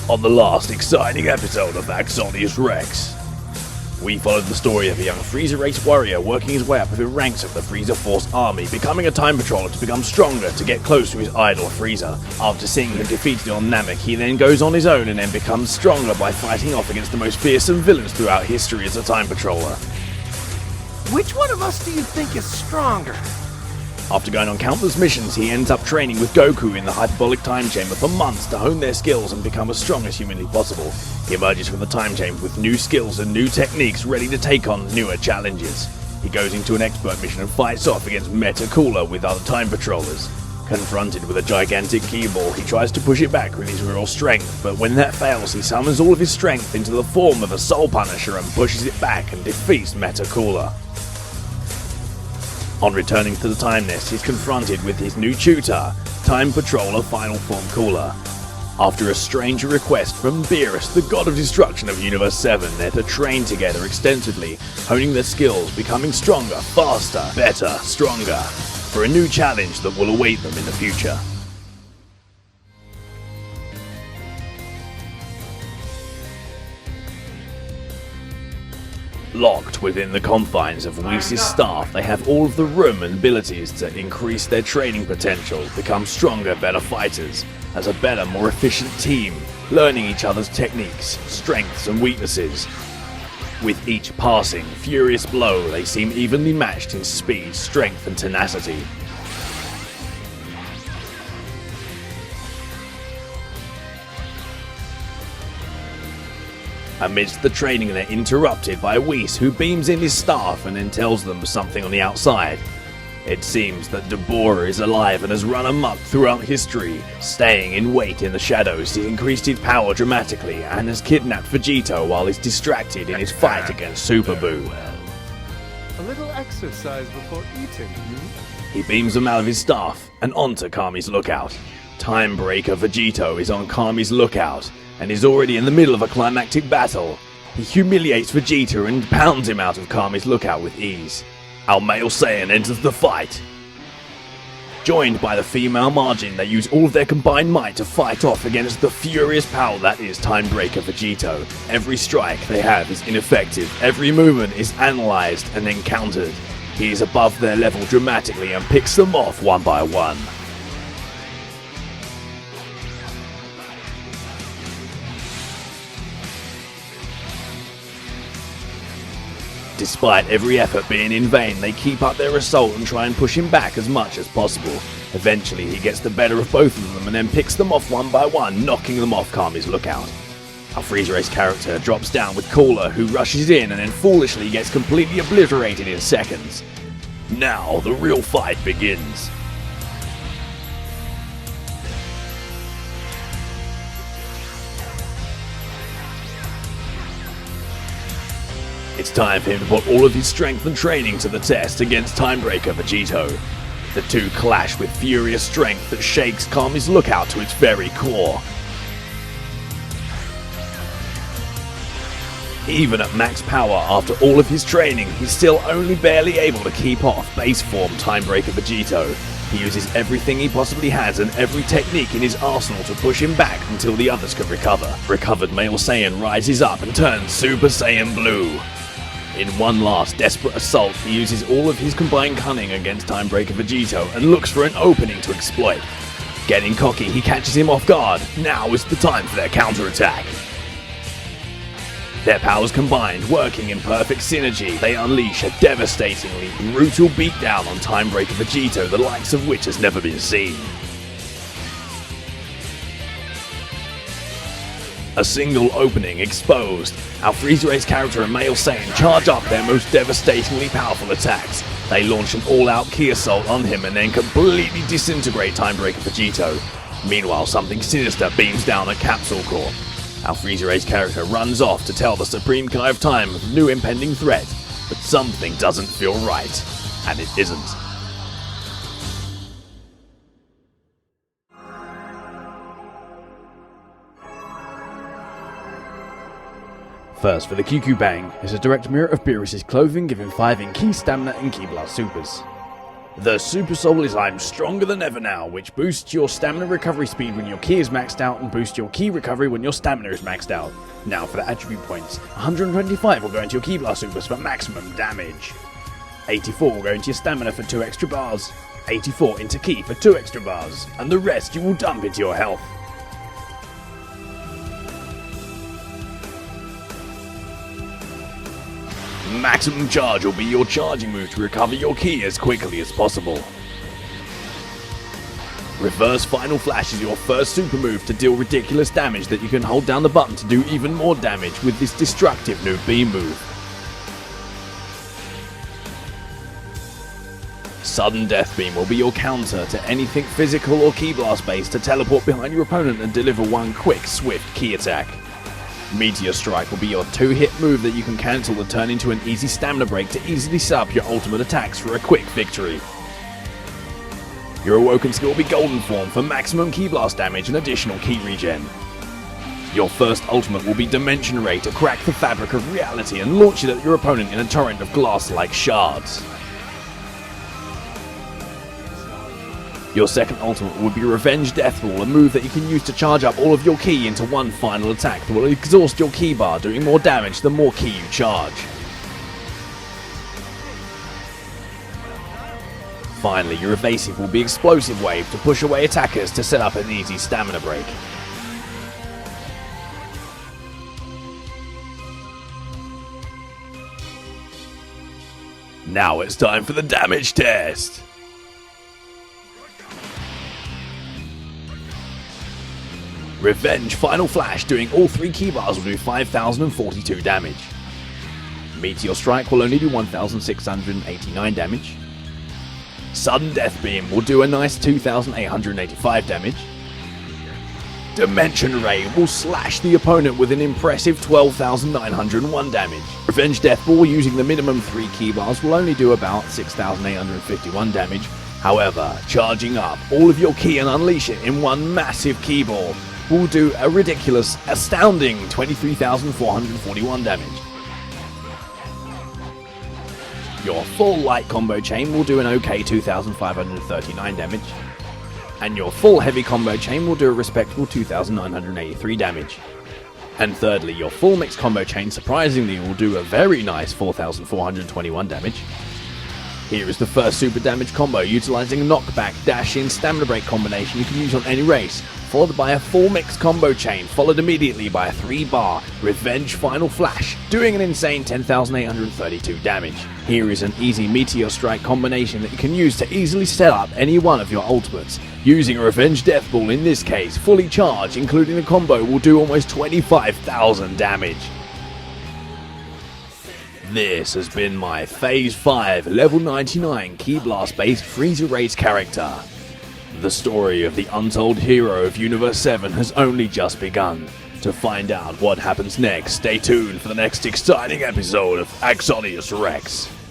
On the last exciting episode of AxoniusRex, we followed the story of a young Freiza race warrior working his way up through the ranks of the Freiza Force army, becoming a time patroller to become stronger to get close to his idol Freiza. After seeing him defeated on Namek, he then goes on his own and then becomes stronger by fighting off against the most fearsome villains throughout history as a time patroller. Which one of us do you think is stronger? After going on countless missions, he ends up training with Goku in the hyperbolic time chamber for months to hone their skills and become as strong as humanly possible. He emerges from the time chamber with new skills and new techniques ready to take on newer challenges. He goes into an expert mission and fights off against Meta Cooler with other time patrollers. Confronted with a gigantic key ball, he tries to push it back with his real strength, but when that fails, he summons all of his strength into the form of a Soul Punisher and pushes it back and defeats Meta Cooler. On returning to the Time Nest, he's confronted with his new tutor, Time Patroller Final Form Cooler. After a strange request from Beerus, the god of destruction of Universe 7, they're to train together extensively, honing their skills, becoming stronger, faster, better, stronger, for a new challenge that will await them in the future. Locked within the confines of Whis' staff, they have all of the room and abilities to increase their training potential, become stronger, better fighters, as a better, more efficient team, learning each other's techniques, strengths and weaknesses. With each passing, furious blow, they seem evenly matched in speed, strength and tenacity. Amidst the training, they're interrupted by Whis, who beams in his staff and then tells them something on the outside. It seems that Deborah is alive and has run amok throughout history. Staying in wait in the shadows, he's increased his power dramatically and has kidnapped Vegito while he's distracted in his fight against Super Boo. A little exercise before eating, He beams them out of his staff and onto Kami's lookout. Time Breaker Vegito is on Kami's lookout and is already in the middle of a climactic battle. He humiliates Vegeta and pounds him out of Kami's lookout with ease. Our male Saiyan enters the fight. Joined by the female Margin, they use all of their combined might to fight off against the furious power that is Time Breaker Vegito. Every strike they have is ineffective, every movement is analysed and then countered. He is above their level dramatically and picks them off one by one. Despite every effort being in vain, they keep up their assault and try and push him back as much as possible. Eventually, he gets the better of both of them and then picks them off one by one, knocking them off Kami's lookout. Our Freiza race character drops down with Cooler, who rushes in and then foolishly gets completely obliterated in seconds. Now, the real fight begins. It's time for him to put all of his strength and training to the test against Time Breaker Vegito. The two clash with furious strength that shakes Kami's lookout to its very core. Even at max power, after all of his training, he's still only barely able to keep off base form Time Breaker Vegito. He uses everything he possibly has and every technique in his arsenal to push him back until the others can recover. Recovered male Saiyan rises up and turns Super Saiyan Blue. In one last desperate assault, he uses all of his combined cunning against Time Breaker Vegito and looks for an opening to exploit. Getting cocky, he catches him off guard. Now is the time for their counterattack. Their powers combined, working in perfect synergy, they unleash a devastatingly brutal beatdown on Time Breaker Vegito, the likes of which has never been seen. A single opening exposed. Our Freiza race character and male Saiyan charge up their most devastatingly powerful attacks. They launch an all-out key assault on him and then completely disintegrate Time Breaker Vegito. Meanwhile, something sinister beams down at Capsule Corp. Our Freiza race character runs off to tell the Supreme Kai of Time of a new impending threat, but something doesn't feel right, and it isn't. First, for the QQ Bang, is a direct mirror of Beerus' clothing, giving 5 in Ki Stamina and Ki Blood Supers. The Super Soul is I'm Stronger Than Ever Now, which boosts your stamina recovery speed when your ki is maxed out and boosts your ki recovery when your stamina is maxed out. Now for the attribute points. 125 will go into your Ki Blast Supers for maximum damage. 84 will go into your stamina for 2 extra bars. 84 into ki for 2 extra bars. And the rest you will dump into your health. Maximum Charge will be your charging move to recover your ki as quickly as possible. Reverse Final Flash is your first super move to deal ridiculous damage that you can hold down the button to do even more damage with this destructive new beam move. Sudden Death Beam will be your counter to anything physical or Ki Blast based to teleport behind your opponent and deliver one quick, swift ki attack. Meteor Strike will be your 2-hit move that you can cancel to turn into an easy stamina break to easily set up your ultimate attacks for a quick victory. Your Awoken skill will be Golden Form for maximum Ki Blast damage and additional ki regen. Your first ultimate will be Dimension Ray to crack the fabric of reality and launch it at your opponent in a torrent of glass-like shards. Your second ultimate will be Revenge Death Ball, a move that you can use to charge up all of your ki into one final attack that will exhaust your ki bar, doing more damage the more ki you charge. Finally, your evasive will be Explosive Wave to push away attackers to set up an easy stamina break. Now it's time for the damage test! Revenge Final Flash doing all 3 ki bars will do 5,042 damage. Meteor Strike will only do 1,689 damage. Sudden Death Beam will do a nice 2,885 damage. Dimension Ray will slash the opponent with an impressive 12,901 damage. Revenge Death Ball using the minimum 3 ki bars will only do about 6,851 damage. However, charging up all of your ki and unleash it in one massive ki ball will do a ridiculous, astounding 23,441 damage. Your full light combo chain will do an okay 2,539 damage. And your full heavy combo chain will do a respectable 2,983 damage. And thirdly, your full mixed combo chain surprisingly will do a very nice 4,421 damage. Here is the first super damage combo utilizing a knockback, dash in, stamina break combination you can use on any race, followed by a full mix combo chain, followed immediately by a 3-bar Revenge Final Flash, doing an insane 10,832 damage. Here is an easy Meteor Strike combination that you can use to easily set up any one of your ultimates. Using a Revenge Death Ball in this case, fully charged, including the combo, will do almost 25,000 damage. This has been my Phase 5 Level 99 Ki Blast based Freiza race character. The story of the untold hero of Universe 7 has only just begun. To find out what happens next, stay tuned for the next exciting episode of AxoniusRex.